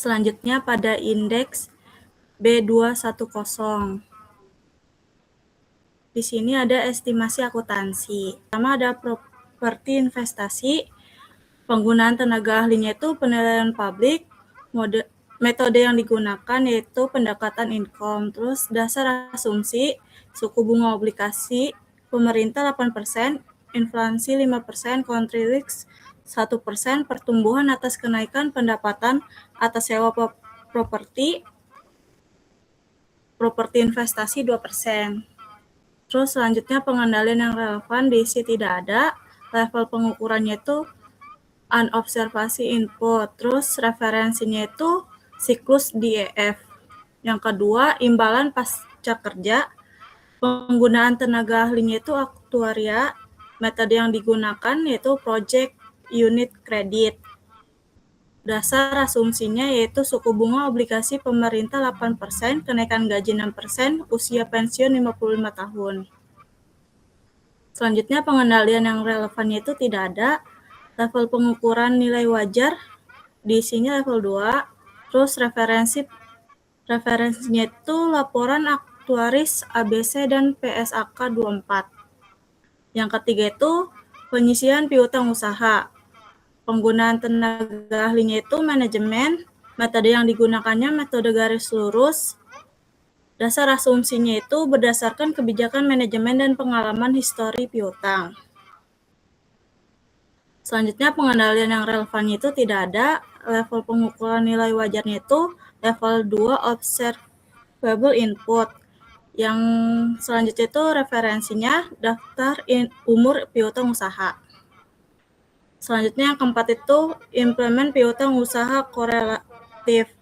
Selanjutnya pada indeks B210. Di sini ada estimasi akuntansi. Pertama ada properti investasi. Penggunaan tenaga ahlinya itu penilaian publik. Metode yang digunakan yaitu pendekatan income. Terus dasar asumsi, suku bunga obligasi pemerintah 8%, inflasi 5%, country risk 1%, pertumbuhan atas kenaikan pendapatan atas sewa properti investasi 2%. Terus selanjutnya pengendalian yang relevan diisi tidak ada. Level pengukurannya itu unobservasi input. Terus referensinya itu siklus DEF. Yang kedua, imbalan pasca kerja. Penggunaan tenaga ahlinya itu aktuaria. Metode yang digunakan yaitu project unit credit. Dasar asumsinya yaitu suku bunga obligasi pemerintah 8%, kenaikan gaji 6%, usia pensiun 55 tahun. Selanjutnya pengendalian yang relevannya itu tidak ada. Level pengukuran nilai wajar diisinya level 2. Terus referensinya itu laporan aktuaris ABC dan PSAK 24. Yang ketiga itu penyisian piutang usaha. Penggunaan tenaga ahlinya itu manajemen. Metode yang digunakannya metode garis lurus. Dasar asumsinya itu berdasarkan kebijakan manajemen dan pengalaman histori piutang. Selanjutnya pengendalian yang relevannya itu tidak ada. Level pengukuran nilai wajarnya itu level 2 observable input. Yang selanjutnya itu referensinya daftar umur piutang usaha. Selanjutnya yang keempat itu implement piutang usaha korelatif.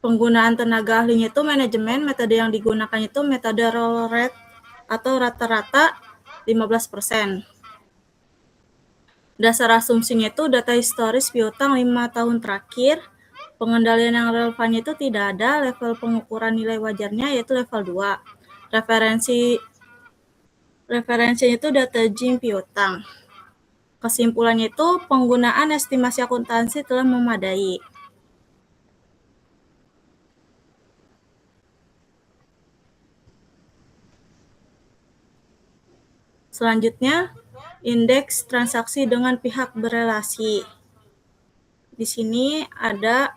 Penggunaan tenaga ahlinya itu manajemen. Metode yang digunakan itu metode roll rate atau rata-rata 15%. Dasar asumsinya itu data historis piutang 5 tahun terakhir. Pengendalian yang relevannya itu tidak ada. Level pengukuran nilai wajarnya yaitu level 2. Referensinya itu data JIM piutang. Kesimpulannya itu penggunaan estimasi akuntansi telah memadai. Selanjutnya, indeks transaksi dengan pihak berelasi. Di sini ada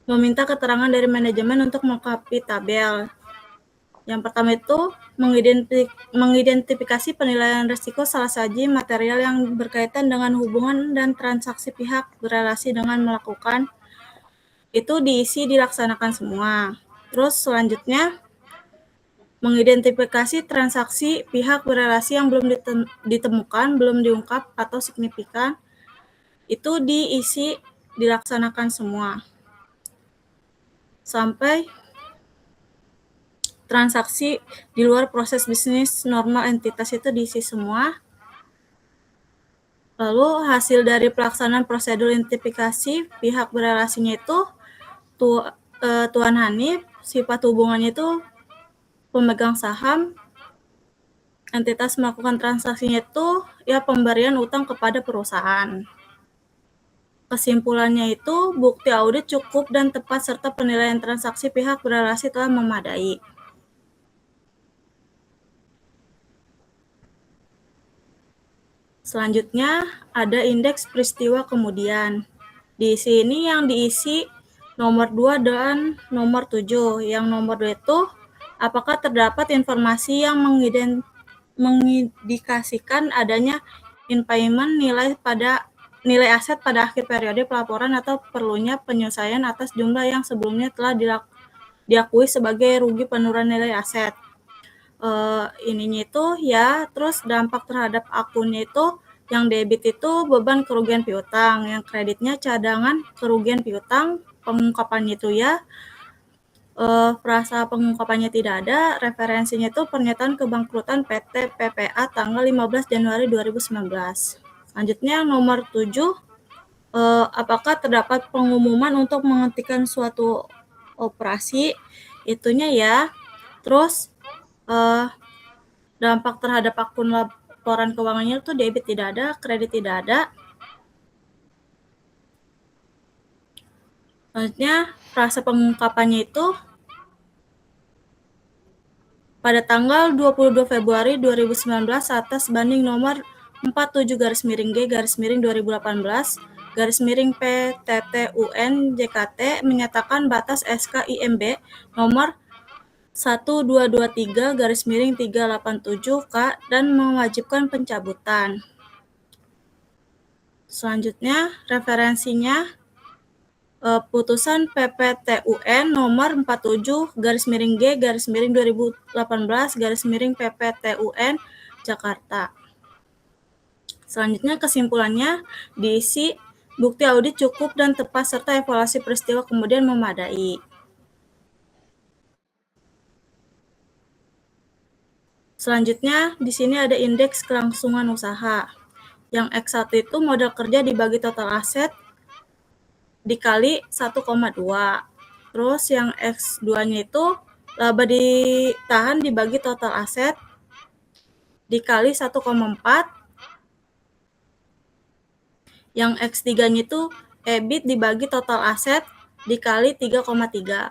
meminta keterangan dari manajemen untuk melengkapi tabel. Yang pertama itu mengidentifikasi penilaian risiko salah saji material yang berkaitan dengan hubungan dan transaksi pihak berelasi dengan melakukan. Itu dilaksanakan semua. Terus selanjutnya mengidentifikasi transaksi pihak berelasi yang belum ditemukan, belum diungkap atau signifikan, itu dilaksanakan semua. Sampai transaksi di luar proses bisnis normal entitas itu diisi semua. Lalu hasil dari pelaksanaan prosedur identifikasi pihak berelasinya itu Tuan Hanif, sifat hubungannya itu pemegang saham, entitas melakukan transaksinya itu ya pemberian utang kepada perusahaan. Kesimpulannya itu bukti audit cukup dan tepat serta penilaian transaksi pihak berelasi telah memadai. Selanjutnya ada indeks peristiwa kemudian. Di sini yang diisi nomor 2 dan nomor 7. Yang nomor 2 itu apakah terdapat informasi yang mengindikasikan adanya impairment nilai aset pada akhir periode pelaporan atau perlunya penyelesaian atas jumlah yang sebelumnya telah diakui sebagai rugi penurunan nilai aset. Ininya itu ya, terus dampak terhadap akunnya itu yang debit itu beban kerugian piutang, yang kreditnya cadangan kerugian piutang, pengungkapannya itu ya frasa pengungkapannya tidak ada, referensinya itu pernyataan kebangkrutan PT PPA tanggal 15 Januari 2019. Selanjutnya nomor 7, apakah terdapat pengumuman untuk menghentikan suatu operasi, itunya ya. Terus dampak terhadap akun laporan keuangannya itu debit tidak ada, kredit tidak ada. Selanjutnya, frase pengungkapannya itu pada tanggal 22 Februari 2019 atas banding nomor 47-G/2018/PTTUN JKT menyatakan batas SK IMB nomor 1223-387K dan mewajibkan pencabutan. Selanjutnya, referensinya putusan PPTUN nomor 47-G/2018/PPTUN Jakarta. Selanjutnya, kesimpulannya diisi bukti audit cukup dan tepat serta evaluasi peristiwa kemudian memadai. Selanjutnya, di sini ada indeks kelangsungan usaha. Yang X1 itu modal kerja dibagi total aset dikali 1,2. Terus yang X2-nya itu laba ditahan dibagi total aset dikali 1,4. Yang X3-nya itu EBIT dibagi total aset dikali 3,3.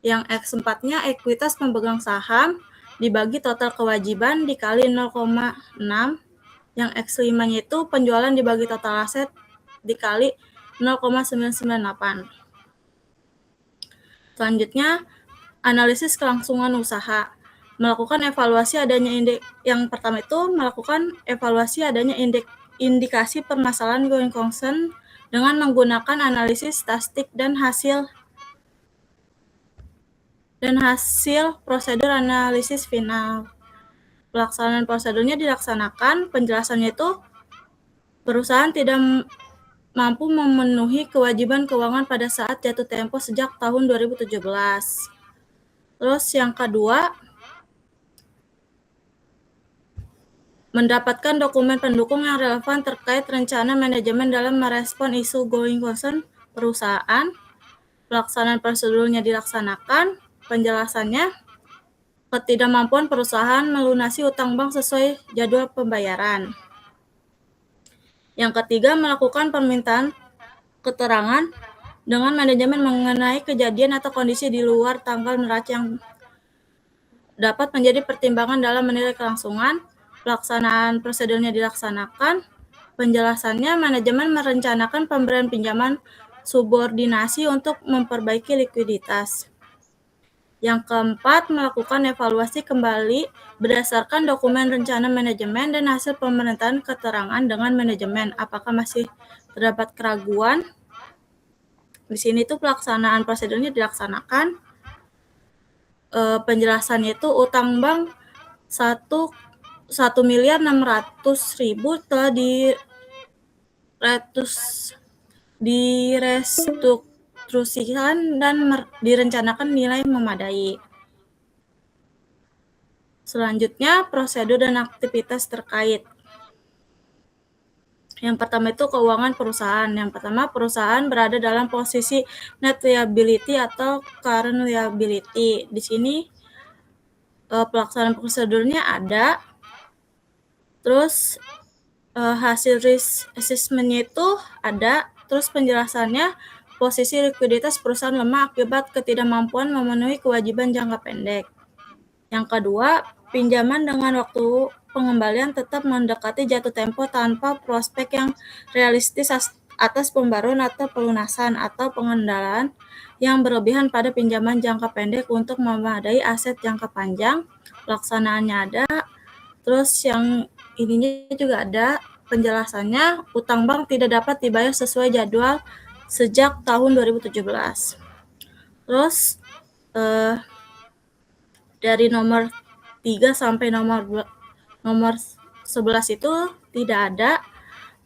Yang X4-nya ekuitas pemegang saham dibagi total kewajiban dikali 0,6. Yang X5-nya itu penjualan dibagi total aset dikali 0,998. Selanjutnya, analisis kelangsungan usaha. Melakukan evaluasi adanya yang pertama itu melakukan evaluasi adanya indikasi permasalahan going concern dengan menggunakan analisis statistik dan hasil prosedur analisis final. Pelaksanaan prosedurnya dilaksanakan, penjelasannya itu perusahaan tidak mampu memenuhi kewajiban keuangan pada saat jatuh tempo sejak tahun 2017. Terus yang kedua, mendapatkan dokumen pendukung yang relevan terkait rencana manajemen dalam merespon isu going concern perusahaan. Pelaksanaan prosedurnya dilaksanakan, penjelasannya ketidakmampuan perusahaan melunasi utang bank sesuai jadwal pembayaran. Yang ketiga, melakukan permintaan keterangan dengan manajemen mengenai kejadian atau kondisi di luar tanggal neraca yang dapat menjadi pertimbangan dalam menilai kelangsungan. Pelaksanaan prosedurnya dilaksanakan, penjelasannya manajemen merencanakan pemberian pinjaman subordinasi untuk memperbaiki likuiditas. Yang keempat, melakukan evaluasi kembali berdasarkan dokumen rencana manajemen dan hasil pemerintahan keterangan dengan manajemen. Apakah masih terdapat keraguan? Di sini tuh pelaksanaan prosedurnya dilaksanakan. Penjelasannya itu utang bank 1.600.000 telah direstrukturisikan dan direncanakan nilai memadai. Selanjutnya, prosedur dan aktivitas terkait. Yang pertama itu keuangan perusahaan. Yang pertama, perusahaan berada dalam posisi net liability atau current liability. Di sini pelaksanaan prosedurnya ada. Terus hasil risk assessment-nya itu ada. Terus penjelasannya posisi likuiditas perusahaan lemah akibat ketidakmampuan memenuhi kewajiban jangka pendek. Yang kedua, pinjaman dengan waktu pengembalian tetap mendekati jatuh tempo tanpa prospek yang realistis atas pembaruan atau pelunasan atau pengendalian yang berlebihan pada pinjaman jangka pendek untuk memadai aset jangka panjang. Pelaksanaannya ada. Terus yang ininya juga ada penjelasannya, utang bank tidak dapat dibayar sesuai jadwal sejak tahun 2017. Terus dari nomor 3 sampai nomor 11 itu tidak ada.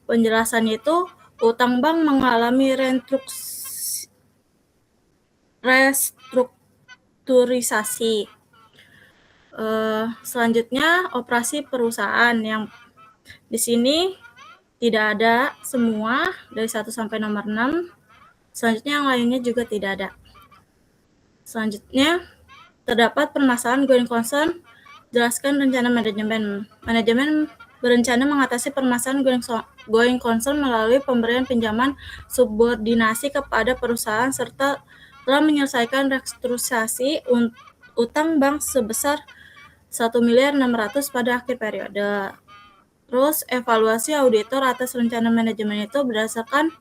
Penjelasannya itu utang bank mengalami restrukturisasi. Selanjutnya operasi perusahaan yang di sini tidak ada semua dari 1 sampai nomor 6. Selanjutnya yang lainnya juga tidak ada. Selanjutnya terdapat permasalahan going concern. Jelaskan rencana manajemen. Manajemen berencana mengatasi permasalahan going concern melalui pemberian pinjaman subordinasi kepada perusahaan serta telah menyelesaikan restrukturisasi utang bank sebesar 1.600.000.000 pada akhir periode. Terus evaluasi auditor atas rencana manajemen itu berdasarkan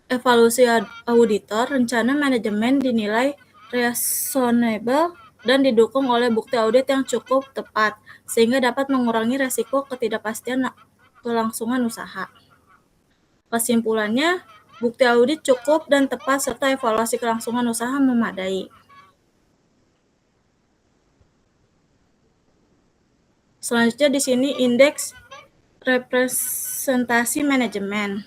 evaluasi auditor, rencana manajemen dinilai reasonable dan didukung oleh bukti audit yang cukup tepat, sehingga dapat mengurangi resiko ketidakpastian kelangsungan usaha. Kesimpulannya, bukti audit cukup dan tepat serta evaluasi kelangsungan usaha memadai. Selanjutnya di sini indeks representasi manajemen.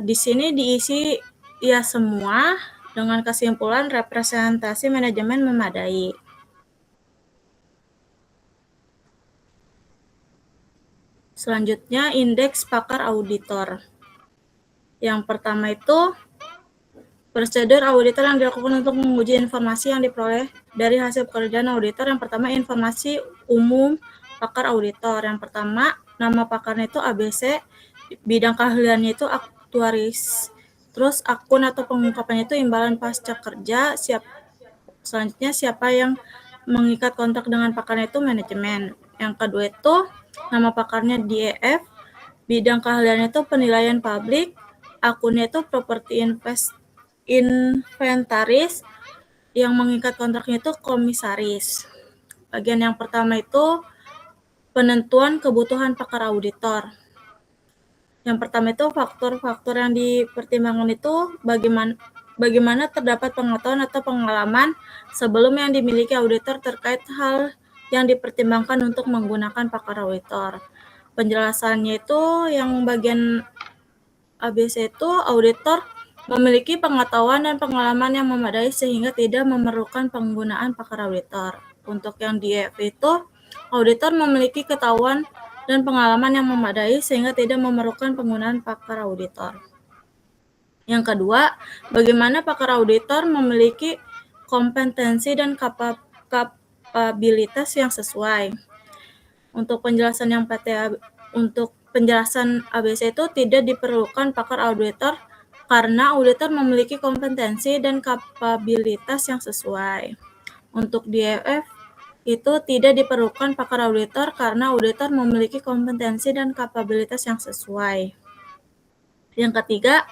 Di sini diisi ya semua dengan kesimpulan representasi manajemen memadai. Selanjutnya indeks pakar auditor. Yang pertama itu prosedur auditor yang dilakukan untuk menguji informasi yang diperoleh dari hasil pekerjaan auditor. Yang pertama, informasi umum pakar auditor. Yang pertama, nama pakarnya itu ABC, bidang keahliannya itu aktuaris. Terus akun atau pengungkapannya itu imbalan pasca kerja. Selanjutnya, siapa yang mengikat kontrak dengan pakarnya itu manajemen. Yang kedua itu nama pakarnya DEF, bidang keahliannya itu penilaian publik, akunnya itu properti inventaris, yang mengikat kontraknya itu komisaris. Bagian yang pertama itu penentuan kebutuhan pakar auditor. Yang pertama itu faktor-faktor yang dipertimbangkan itu bagaimana terdapat pengetahuan atau pengalaman sebelum yang dimiliki auditor terkait hal yang dipertimbangkan untuk menggunakan pakar auditor. Penjelasannya itu yang bagian ABC itu auditor memiliki pengetahuan dan pengalaman yang memadai sehingga tidak memerlukan penggunaan pakar auditor. Untuk yang DF itu auditor memiliki ketahuan dan pengalaman yang memadai sehingga tidak memerlukan penggunaan pakar auditor. Yang kedua, bagaimana pakar auditor memiliki kompetensi dan kapabilitas yang sesuai. Untuk penjelasan yang untuk penjelasan ABC itu tidak diperlukan pakar auditor karena auditor memiliki kompetensi dan kapabilitas yang sesuai. Untuk DEF itu tidak diperlukan pakar auditor karena auditor memiliki kompetensi dan kapabilitas yang sesuai. Yang ketiga,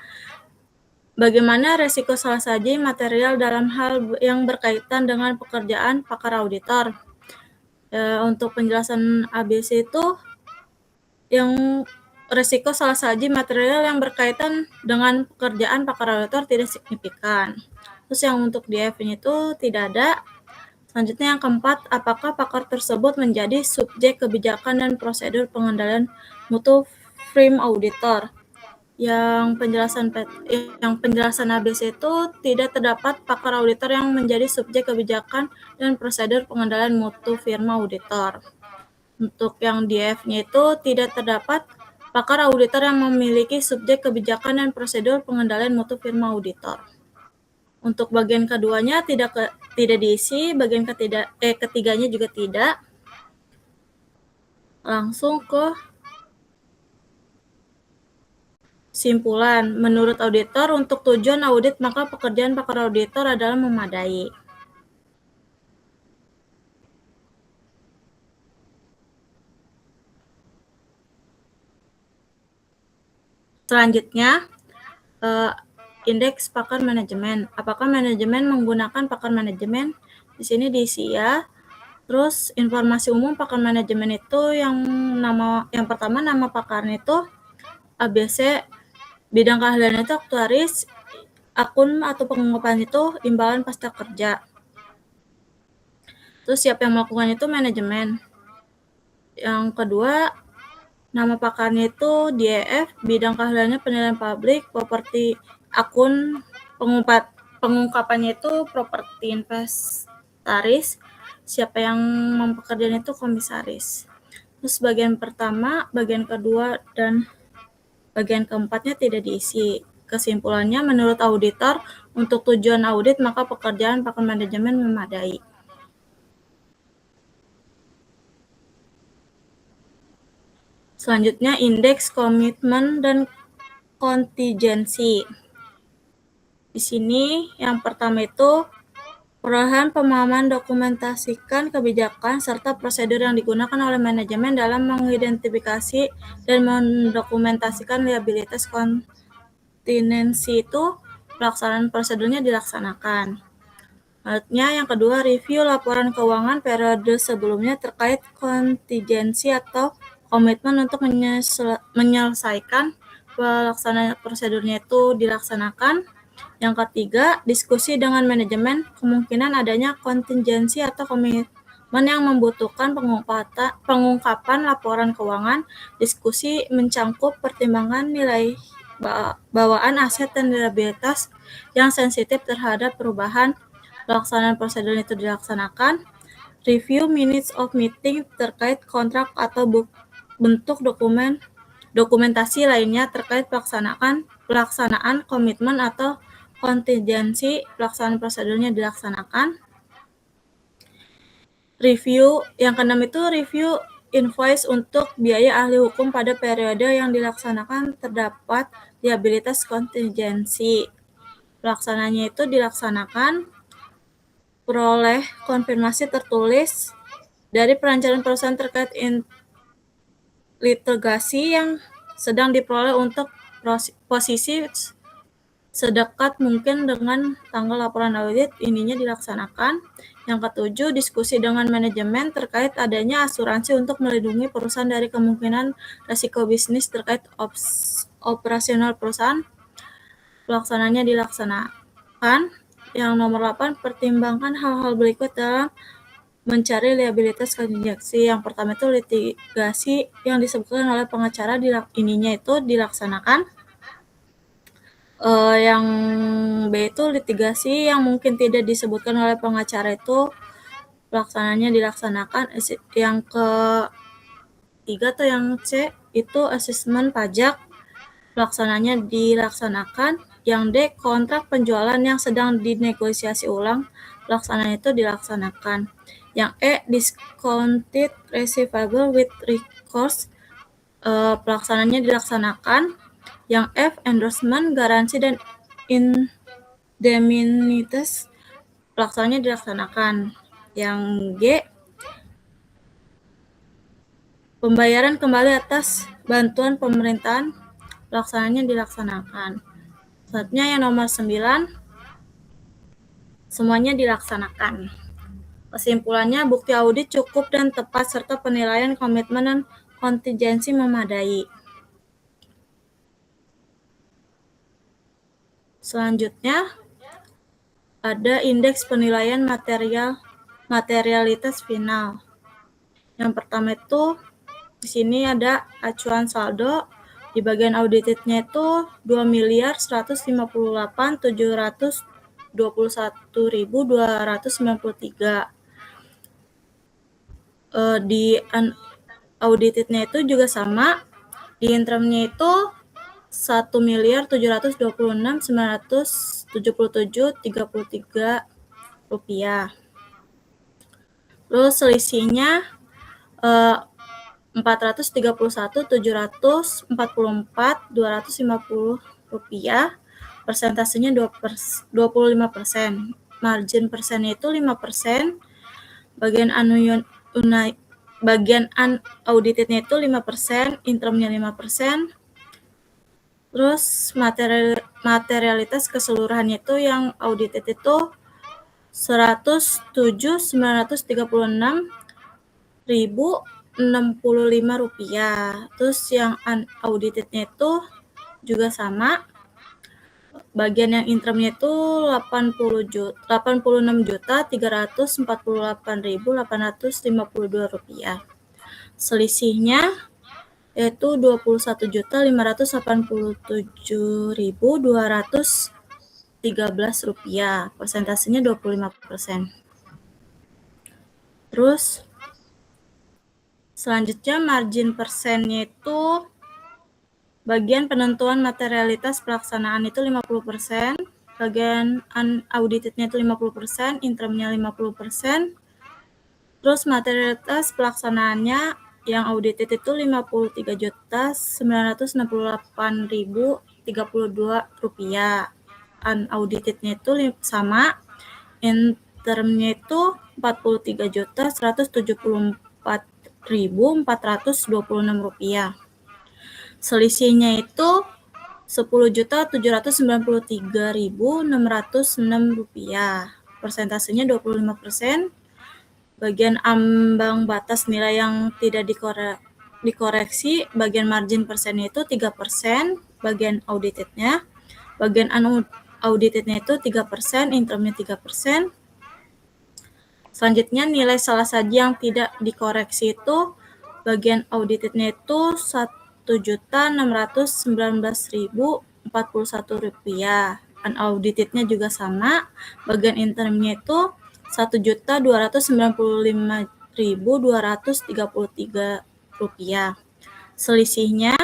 bagaimana resiko salah saji material dalam hal yang berkaitan dengan pekerjaan pakar auditor. Untuk penjelasan ABC itu yang resiko salah saji material yang berkaitan dengan pekerjaan pakar auditor tidak signifikan. Terus yang untuk DF-nya itu tidak ada. Selanjutnya yang keempat, apakah pakar tersebut menjadi subjek kebijakan dan prosedur pengendalian mutu firm auditor. Yang penjelasan ABC itu tidak terdapat pakar auditor yang menjadi subjek kebijakan dan prosedur pengendalian mutu firma auditor. Untuk yang DF-nya itu tidak terdapat pakar auditor yang memiliki subjek kebijakan dan prosedur pengendalian mutu firma auditor. Untuk bagian keduanya tidak diisi, bagian ketiganya juga tidak. Langsung ke simpulan. Menurut auditor, untuk tujuan audit maka pekerjaan pakar auditor adalah memadai. Selanjutnya, indeks pakar manajemen. Apakah manajemen menggunakan pakar manajemen? Di sini diisi ya. Terus informasi umum pakar manajemen itu yang pertama nama pakarnya itu ABC, bidang keahlian itu aktuaris, akun atau pengungkapan itu imbalan pasca kerja. Terus siapa yang melakukan itu manajemen. Yang kedua, nama pakarnya itu DEF, bidang keahliannya penilaian publik, properti, akun pengungkapannya itu properti inventaris, siapa yang mempekerjakan itu komisaris. Terus bagian pertama, bagian kedua, dan bagian keempatnya tidak diisi. Kesimpulannya, menurut auditor, untuk tujuan audit maka pekerjaan pakar manajemen memadai. Selanjutnya indeks komitmen dan kontingensi. Di sini yang pertama itu perolehan pemahaman dokumentasikan kebijakan serta prosedur yang digunakan oleh manajemen dalam mengidentifikasi dan mendokumentasikan liabilitas kontingensi itu pelaksanaan prosedurnya dilaksanakan. Selanjutnya yang kedua, review laporan keuangan periode sebelumnya terkait kontingensi atau komitmen untuk menyelesaikan pelaksanaan prosedurnya itu dilaksanakan. Yang ketiga, diskusi dengan manajemen kemungkinan adanya kontingensi atau komitmen yang membutuhkan pengungkapan laporan keuangan. Diskusi mencangkup pertimbangan nilai bawaan aset dan liabilitas yang sensitif terhadap perubahan. Pelaksanaan prosedur itu dilaksanakan. Review minutes of meeting terkait kontrak atau bentuk dokumentasi lainnya terkait pelaksanaan komitmen atau kontingensi. Pelaksanaan prosedurnya dilaksanakan. Review yang keenam itu review invoice untuk biaya ahli hukum pada periode yang dilaksanakan terdapat liabilitas kontingensi. Pelaksanaannya itu dilaksanakan. Peroleh konfirmasi tertulis dari perancangan perusahaan terkait litigasi yang sedang diperoleh untuk posisi sedekat mungkin dengan tanggal laporan audit. Ininya dilaksanakan. Yang ketujuh, diskusi dengan manajemen terkait adanya asuransi untuk melindungi perusahaan dari kemungkinan risiko bisnis terkait operasional perusahaan. Pelaksanaannya dilaksanakan. Yang nomor 8, pertimbangkan hal-hal berikut dalam mencari liabilitas kontingensi. Yang pertama itu litigasi yang disebutkan oleh pengacara, ininya itu dilaksanakan. Yang B itu litigasi yang mungkin tidak disebutkan oleh pengacara itu pelaksanaannya dilaksanakan. Yang ketiga tuh yang C itu asesmen pajak, pelaksanaannya dilaksanakan. Yang D, kontrak penjualan yang sedang dinegosiasi ulang, pelaksanaan itu dilaksanakan. Yang E, discounted receivable with recourse, pelaksanaannya dilaksanakan. Yang F, endorsement, garansi, dan indemnities, pelaksanaannya dilaksanakan. Yang G, pembayaran kembali atas bantuan pemerintahan, pelaksanaannya dilaksanakan. Selanjutnya yang nomor 9, semuanya dilaksanakan. Kesimpulannya, bukti audit cukup dan tepat serta penilaian komitmen dan kontingensi memadai. Selanjutnya ada indeks penilaian materialitas final. Yang pertama itu di sini ada acuan saldo. Di bagian auditednya itu 2.158.721.293. Di auditednya itu juga sama. Di interimnya itu 1.726.977.33 rupiah. Terus selisihnya 431.744.250 rupiah. Persentasenya 25%. Margin persennya itu 5%. Bagian auditednya itu 5%, interimnya 5%. Terus materialitas keseluruhannya itu yang audited itu 107.936.065 rupiah. Terus yang unauditednya itu juga sama. Bagian yang interimnya itu 86.348.852 rupiah. Selisihnya yaitu 21.587.213 rupiah. Persentasenya 25%. Terus selanjutnya margin persennya itu bagian penentuan materialitas pelaksanaan itu 50%, bagian unauditednya itu 50%, interimnya 50%. Terus materialitas pelaksanaannya yang audited itu 53.968.032 rupiah. Unaudited-nya itu sama, interimnya itu 43.174.426 rupiah. Selisihnya itu 10.793.606 rupiah. Persentasenya 25%. Bagian ambang batas nilai yang tidak dikoreksi, bagian margin persennya itu 3%, bagian auditednya. Bagian unauditednya itu 3%, interimnya 3%. Selanjutnya nilai salah saji yang tidak dikoreksi itu bagian auditednya itu 1.619.041 rupiah. Unauditednya juga sama, bagian interimnya itu 1.295.233 rupiah. Selisihnya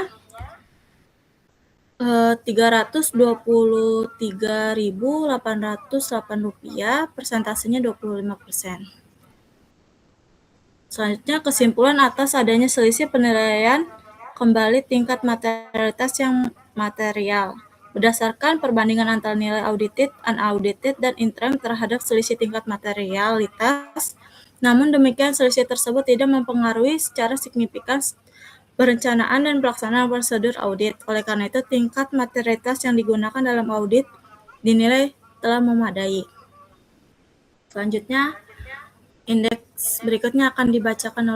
323.808 rupiah, persentasenya 25%. Selanjutnya kesimpulan atas adanya selisih penilaian kembali tingkat materialitas yang material. Berdasarkan perbandingan antara nilai audited, unaudited, dan interim terhadap selisih tingkat materialitas, namun demikian selisih tersebut tidak mempengaruhi secara signifikan perencanaan dan pelaksanaan prosedur audit. Oleh karena itu, tingkat materialitas yang digunakan dalam audit dinilai telah memadai. Selanjutnya, indeks berikutnya akan dibacakan oleh